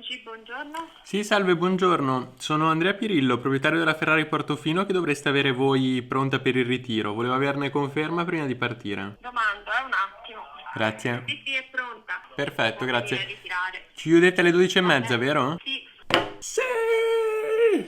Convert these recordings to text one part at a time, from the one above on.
Eccoci, buongiorno. Sì, salve, buongiorno. Sono Andrea Pirillo, proprietario della Ferrari Portofino che dovreste avere voi pronta per il ritiro. Volevo averne conferma prima di partire. Domando, un attimo. Grazie. Sì, è pronta. Perfetto, Può grazie. venire a ritirare. Ci chiudete alle 12:30, vero? Sì. Sì!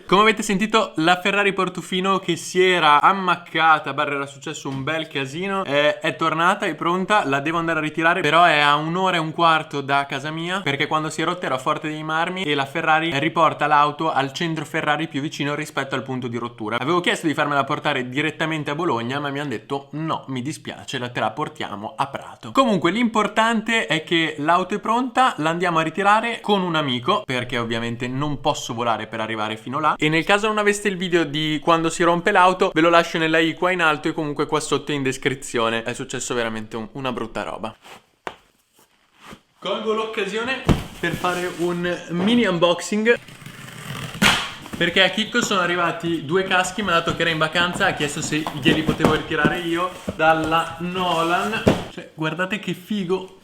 Come avete sentito, la Ferrari Portofino che si era ammaccata, era successo un bel casino, è tornata, è pronta, la devo andare a ritirare, però è a 1 ora e un quarto da casa mia, perché quando si è rotta era a Forte dei Marmi e la Ferrari riporta l'auto al centro Ferrari più vicino rispetto al punto di rottura. Avevo chiesto di farmela portare direttamente a Bologna, ma mi hanno detto no, mi dispiace, te la portiamo a Prato. Comunque l'importante è che l'auto è pronta, la andiamo a ritirare con un amico, perché ovviamente non posso volare per arrivare fino là, e nel caso non aveste il video di quando si rompe l'auto ve lo lascio nella i qua in alto e comunque qua sotto in descrizione. È successo veramente una brutta roba. Colgo l'occasione per fare un mini unboxing, perché a Chicco sono arrivati 2 caschi, mi ha dato che era in vacanza, ha chiesto se glieli potevo ritirare io dalla Nolan. Cioè, guardate che figo,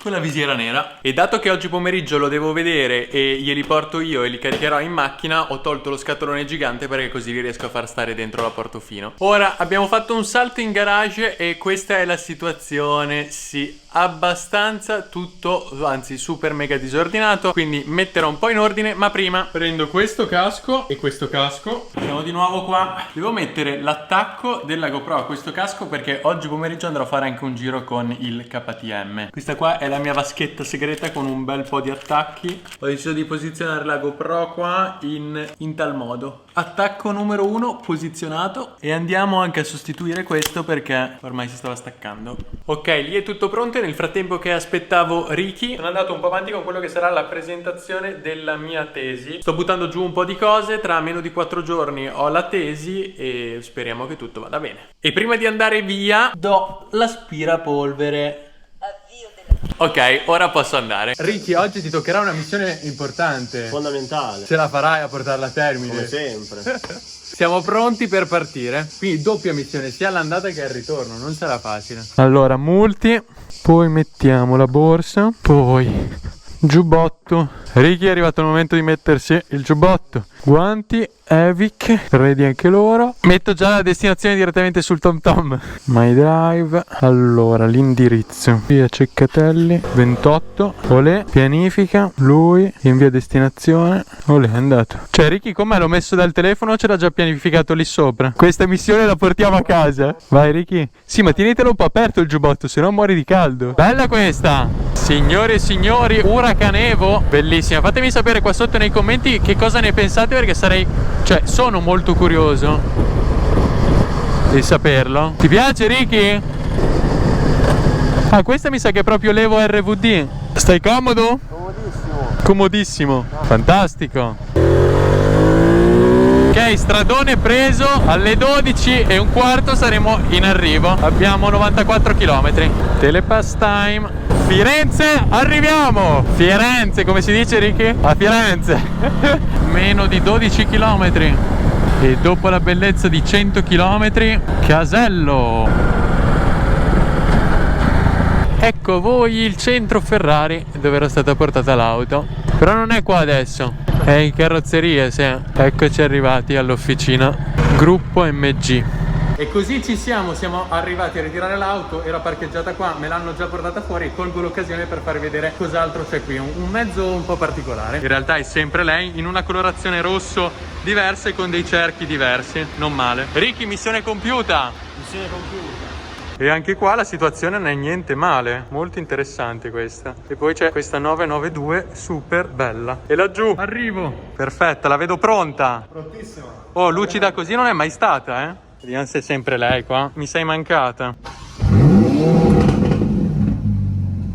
con la visiera nera. E dato che oggi pomeriggio lo devo vedere e glieli porto io e li caricherò in macchina, ho tolto lo scatolone gigante perché così li riesco a far stare dentro la Portofino. Ora abbiamo fatto un salto in garage e questa è la situazione. Sì, abbastanza tutto, anzi super mega disordinato, quindi metterò un po' in ordine, ma prima prendo questo casco e questo casco. Siamo di nuovo qua. Devo mettere l'attacco della GoPro a questo casco perché oggi pomeriggio andrò a fare anche un giro con il KTM. Questa qua è la mia vaschetta segreta con un bel po' di attacchi. Ho deciso di posizionare la GoPro qua in tal modo. Attacco numero 1 posizionato, e andiamo anche a sostituire questo perché ormai si stava staccando. Ok, lì è tutto pronto. Nel frattempo che aspettavo Ricky, sono andato un po' avanti con quello che sarà la presentazione della mia tesi. Sto buttando giù un po' di cose, tra meno di 4 giorni ho la tesi e speriamo che tutto vada bene. E prima di andare via do l'aspirapolvere. Ok, ora posso andare. Ricky, oggi ti toccherà una missione importante, fondamentale. ce la farai a portarla a termine? Come sempre. Siamo pronti per partire. Quindi doppia missione, sia all'andata che al ritorno. Non sarà facile. Allora, multi, poi mettiamo la borsa, poi giubbotto. Ricky, è arrivato il momento di mettersi il giubbotto. Guanti, Evic, ready anche loro. Metto già la destinazione direttamente sul TomTom. My Drive. Allora, l'indirizzo via Ceccatelli 28. Olè, pianifica. Lui in via destinazione. Olè, è andato. Cioè, Ricky, com'è? L'ho messo dal telefono o ce l'ha già pianificato lì sopra? Questa missione la portiamo a casa? Vai, Ricky. Sì, ma tenetelo un po' aperto il giubbotto, se no muori di caldo. Bella questa! Signore e signori, Huracan bellissima. Fatemi sapere qua sotto nei commenti che cosa ne pensate, perché sono molto curioso di saperlo. Ti piace, Ricky? Ah, questa mi sa che è proprio l'Evo RVD. Stai comodo? Comodissimo. Comodissimo. Fantastico. Ok, stradone preso. Alle 12:15 saremo in arrivo. Abbiamo 94 km. Telepass time. Firenze, arriviamo! Firenze, come si dice, Ricky? A Firenze. Meno di 12 km. E dopo la bellezza di 100 km, Casello. Ecco a voi il centro Ferrari dove era stata portata l'auto. Però non è qua adesso, è in carrozzeria, sì. Eccoci arrivati all'officina Gruppo MG. E così siamo arrivati a ritirare l'auto, era parcheggiata qua, me l'hanno già portata fuori e colgo l'occasione per farvi vedere cos'altro c'è qui, un mezzo un po' particolare. In realtà è sempre lei, in una colorazione rosso diversa e con dei cerchi diversi, non male. Ricky, missione compiuta! Missione compiuta. E anche qua la situazione non è niente male, molto interessante questa. E poi c'è questa 992 super bella. E laggiù, arrivo! Perfetta, la vedo pronta! Prontissimo. Oh, lucida così non è mai stata, eh? Vediamo se è sempre lei qua. Mi sei mancata.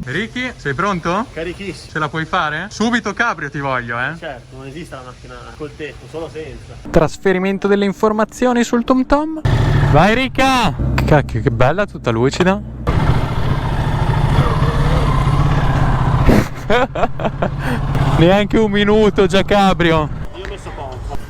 Ricky, sei pronto? Carichissimo. Ce la puoi fare? Subito cabrio ti voglio, eh? Certo, non esiste la macchina col tetto, solo senza. Trasferimento delle informazioni sul TomTom. Vai, Ricca! Cacchio, che bella, tutta lucida. Neanche un minuto, già cabrio. Io ho messo pompa.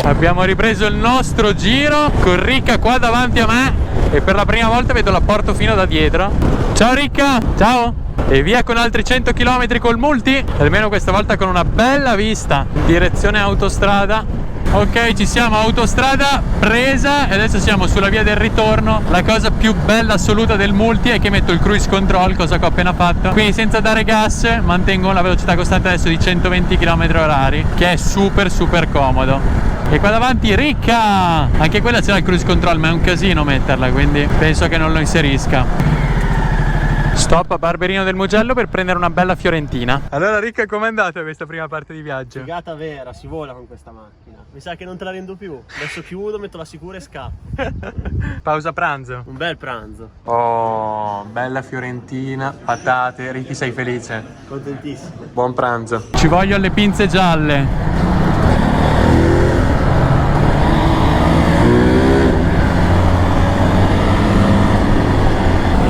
Abbiamo ripreso il nostro giro con Ricca qua davanti a me e per la prima volta vedo la Portofino da dietro. Ciao Ricca, ciao! E via con altri 100 km col multi, almeno questa volta con una bella vista in direzione autostrada. Ok, ci siamo, autostrada presa e adesso siamo sulla via del ritorno. La cosa più bella assoluta del multi è che metto il cruise control, cosa che ho appena fatto, quindi senza dare gas mantengo la velocità costante adesso di 120 km/h, che è super comodo. E qua davanti Ricca, anche quella c'era il cruise control ma è un casino metterla, quindi penso che non lo inserisca. Stop a Barberino del Mugello per prendere una bella fiorentina. Allora Ricca, com'è andata questa prima parte di viaggio? Figata vera, si vola con questa macchina. Mi sa che non te la rendo più. Adesso chiudo, metto la sicura e scappo. Pausa pranzo. Un bel pranzo. Oh, bella fiorentina, patate. Ricky, sei felice? Contentissimo. Buon pranzo. Ci voglio le pinze gialle.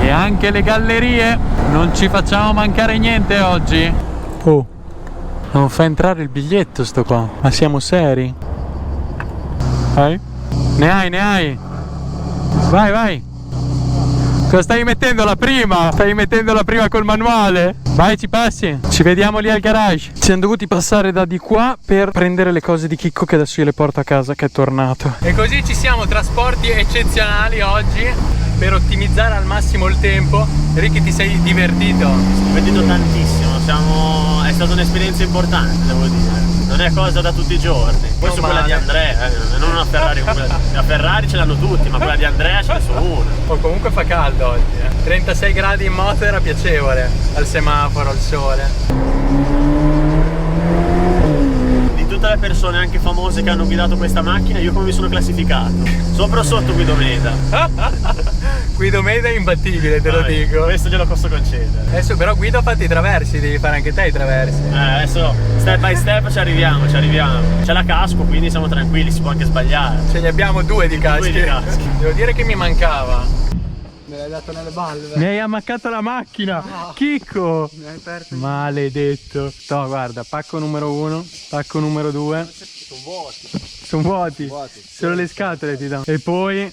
E anche le gallerie. Non ci facciamo mancare niente oggi. Oh, non fa entrare il biglietto sto qua. Ma siamo seri? Ne hai? Vai. Cosa stavi mettendo la prima? Stavi mettendo la prima col manuale? Vai, ci passi. Ci vediamo lì al garage. Ci siamo dovuti passare da di qua per prendere le cose di Chicco che adesso io le porto a casa, che è tornato. E così ci siamo, trasporti eccezionali oggi per ottimizzare al massimo il tempo. Ricky, ti sei divertito? Divertito tantissimo, è stata un'esperienza importante, devo dire. Non è cosa da tutti i giorni. Poi su quella di Andrea, non una Ferrari come quella. La Ferrari ce l'hanno tutti, ma quella di Andrea ce ne sono una. Oh, comunque fa caldo oggi, 36 gradi in moto era piacevole, al semaforo, al sole. Di tutte le persone anche famose che hanno guidato questa macchina, io come mi sono classificato? Sopra o sotto Guido Meda? Guido Meda è imbattibile, te lo dico. Questo glielo posso concedere. Adesso però Guido, fatti i traversi, devi fare anche te i traversi. Adesso step by step ci arriviamo. C'è la casco, quindi siamo tranquilli, si può anche sbagliare. Ce ne abbiamo due di caschi. Devo dire che mi mancava. Me l'hai dato nelle balle. Mi hai ammaccato la macchina, Chicco! Mi hai aperto. Maledetto. No, guarda, pacco numero 1, pacco numero 2. Sono vuoti. Sono vuoti. Solo le scatole ti do. E poi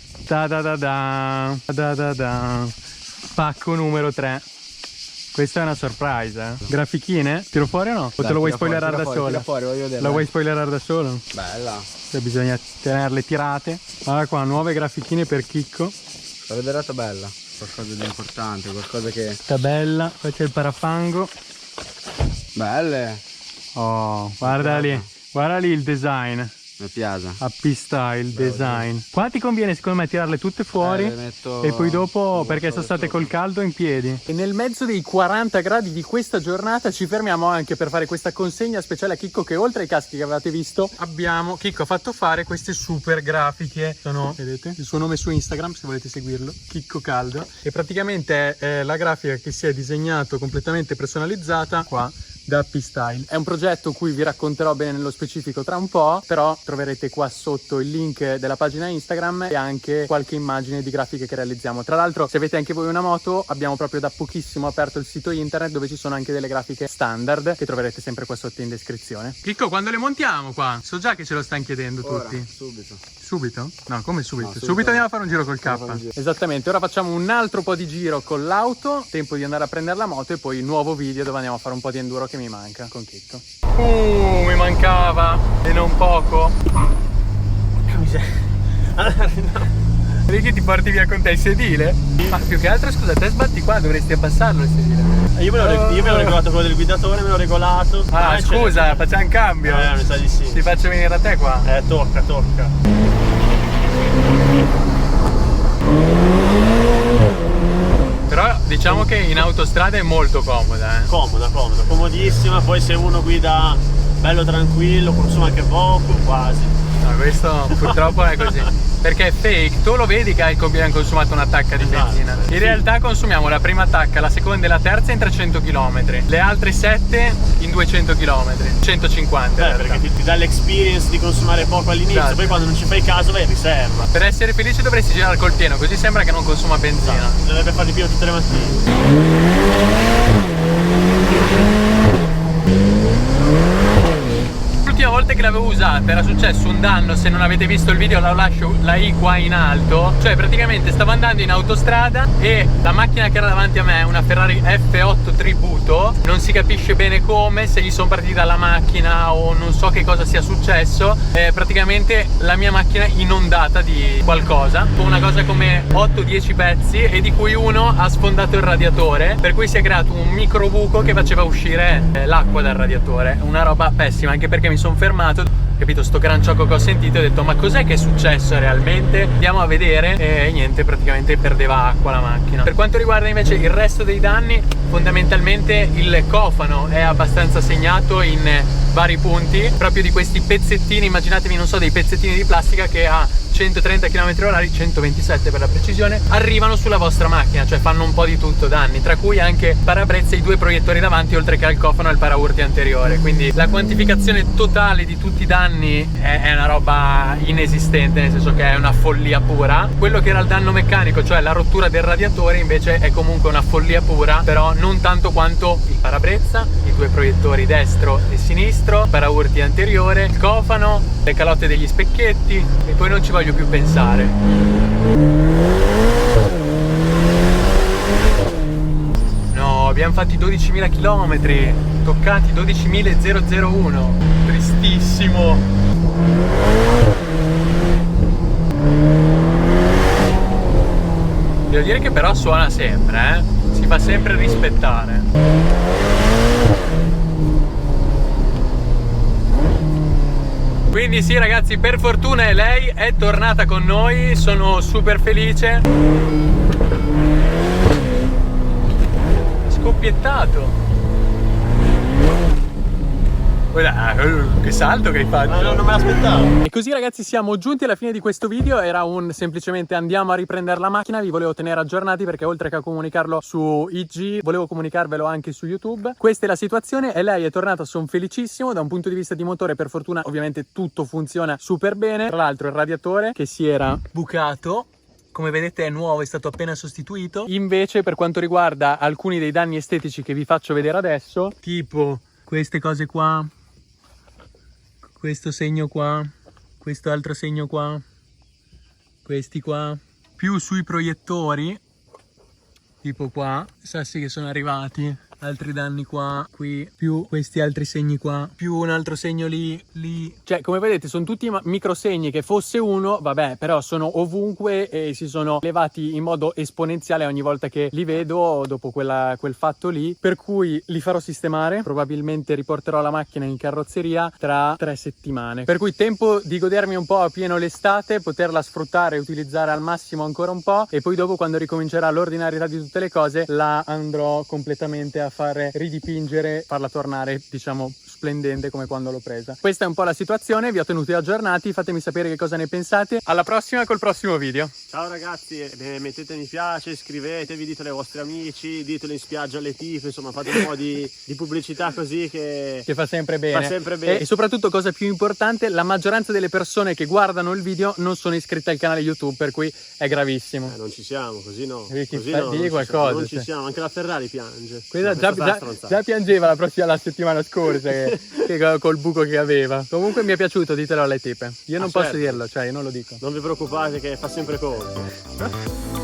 pacco numero 3. Questa è una surprise, Grafichine? Tiro fuori o no? O te lo vuoi spoilerare da solo? Tira fuori, voglio vedere. La vuoi spoilerare da solo? Bella. Cioè, bisogna tenerle tirate. Guarda qua, nuove grafichine per Chicco. Fa vedere la tabella. Qualcosa di importante, qualcosa che... Tabella, poi c'è il parafango. Belle. Oh, guarda lì il design. Mi piace. Happy Style design. Qua ti conviene secondo me tirarle tutte fuori e poi dopo, perché sono state col caldo, in piedi. E nel mezzo dei 40 gradi di questa giornata ci fermiamo anche per fare questa consegna speciale a Chicco, che oltre ai caschi che avevate visto Chicco ha fatto fare queste super grafiche. Sono, vedete, il suo nome su Instagram se volete seguirlo, Chicco Caldo. E praticamente è la grafica che si è disegnato completamente personalizzata qua da Happy Style. È un progetto cui vi racconterò bene nello specifico tra un po', però troverete qua sotto il link della pagina Instagram e anche qualche immagine di grafiche che realizziamo. Tra l'altro, se avete anche voi una moto, abbiamo proprio da pochissimo aperto il sito internet dove ci sono anche delle grafiche standard che troverete sempre qua sotto in descrizione. Chicco, quando le montiamo qua? So già che ce lo stanno chiedendo tutti. Subito. Subito? No, come subito? No, subito andiamo a fare un giro col K. Esattamente, ora facciamo un altro po' di giro con l'auto, tempo di andare a prendere la moto e poi il nuovo video dove andiamo a fare un po' di enduro che mi manca con Chicco. Mi mancava e non poco. Porca miseria. Vedi che ti porti via con te il sedile? Ma più che altro, scusa, te sbatti qua, dovresti abbassarlo il sedile. Io me l'ho regolato quello del guidatore, me l'ho regolato. Ah, scusa, facciamo un cambio. Mi sa di sì. Ti faccio venire a te qua. Tocca. Però diciamo che in autostrada è molto comoda, Comoda, comodissima. Poi se uno guida bello tranquillo, consuma anche poco, quasi. No, questo purtroppo è così. Perché è fake, tu lo vedi che abbiamo consumato una tacca di benzina. In realtà consumiamo la prima tacca, la seconda e la terza in 300 km, le altre 7 in 200 km, 150. Perché ti dà l'experience di consumare poco all'inizio, esatto. Poi quando non ci fai caso vai in riserva. Per essere felice dovresti girare col pieno, così sembra che non consuma benzina. Dovrebbe fare di più tutte le mattine. L'ultima volta che l'avevo usata scusate, era successo un danno, se non avete visto il video lascio la i qua in alto. Cioè praticamente stavo andando in autostrada e la macchina che era davanti a me, una Ferrari F8 Tributo, non si capisce bene come, se gli sono partiti dalla macchina o non so che cosa sia successo, praticamente la mia macchina inondata di qualcosa, con una cosa come 8-10 pezzi, e di cui uno ha sfondato il radiatore, per cui si è creato un micro buco che faceva uscire l'acqua dal radiatore. Una roba pessima, anche perché mi sono fermato, capito, sto gran ciocco che ho sentito, e ho detto ma cos'è che è successo realmente, andiamo a vedere, e niente, praticamente perdeva acqua la macchina. Per quanto riguarda invece il resto dei danni, fondamentalmente il cofano è abbastanza segnato in vari punti, proprio di questi pezzettini, immaginatevi, non so, dei pezzettini di plastica che a 130 km/h, 127 per la precisione, arrivano sulla vostra macchina, cioè fanno un po' di tutto danni, tra cui anche parabrezza e i due proiettori davanti, oltre che al cofano e al paraurti anteriore. Quindi la quantificazione totale di tutti i danni è una roba inesistente, nel senso che è una follia pura. Quello che era il danno meccanico, cioè la rottura del radiatore, invece è comunque una follia pura, però non tanto quanto il parabrezza, i due proiettori destro e sinistro, paraurti anteriore, il cofano, le calotte degli specchietti, e poi non ci voglio più pensare. No, abbiamo fatti 12.000 km, toccati 12.001, tristissimo. Devo dire che però suona sempre, si fa sempre rispettare. Quindi sì ragazzi, per fortuna lei è tornata con noi, sono super felice. È scoppiettato. Guarda, che salto che hai fatto! No, non me l'aspettavo. E così ragazzi siamo giunti alla fine di questo video. Era un semplicemente andiamo a riprendere la macchina. Vi volevo tenere aggiornati perché oltre che a comunicarlo su IG volevo comunicarvelo anche su YouTube. Questa è la situazione e lei è tornata, sono felicissimo. Da un punto di vista di motore per fortuna ovviamente tutto funziona super bene. Tra l'altro il radiatore che si era bucato, come vedete è nuovo, è stato appena sostituito. Invece per quanto riguarda alcuni dei danni estetici che vi faccio vedere adesso, tipo queste cose qua, questo segno qua, questo altro segno qua, questi qua, più sui proiettori, tipo qua, sassi che sono arrivati, altri danni qua, qui, più questi altri segni qua, più un altro segno lì, lì. Cioè, come vedete, sono tutti micro segni che fosse uno, vabbè, però sono ovunque e si sono levati in modo esponenziale ogni volta che li vedo dopo quel fatto lì. Per cui li farò sistemare, probabilmente riporterò la macchina in carrozzeria tra 3 settimane. Per cui tempo di godermi un po' a pieno l'estate, poterla sfruttare e utilizzare al massimo ancora un po', e poi dopo, quando ricomincerà l'ordinarietà di tutte le cose, la andrò completamente a fare ridipingere, farla tornare diciamo splendente come quando l'ho presa. Questa è un po' la situazione, vi ho tenuti aggiornati, fatemi sapere che cosa ne pensate. Alla prossima col prossimo video. Ciao ragazzi, mettete mi piace, iscrivetevi, ditelo ai vostri amici, ditelo in spiaggia alle tipe, insomma fate un po' di pubblicità così che fa sempre bene. Fa sempre bene. E soprattutto, cosa più importante, la maggioranza delle persone che guardano il video non sono iscritte al canale YouTube, per cui è gravissimo. Non ci siamo, così no. Così no, digli qualcosa. Non ci siamo, anche la Ferrari piange. Questa già piangeva la settimana scorsa che col buco che aveva. Comunque mi è piaciuto, ditelo alle tipe. Io non posso certo. dirlo, cioè io non lo dico. Non vi preoccupate che fa sempre colpo.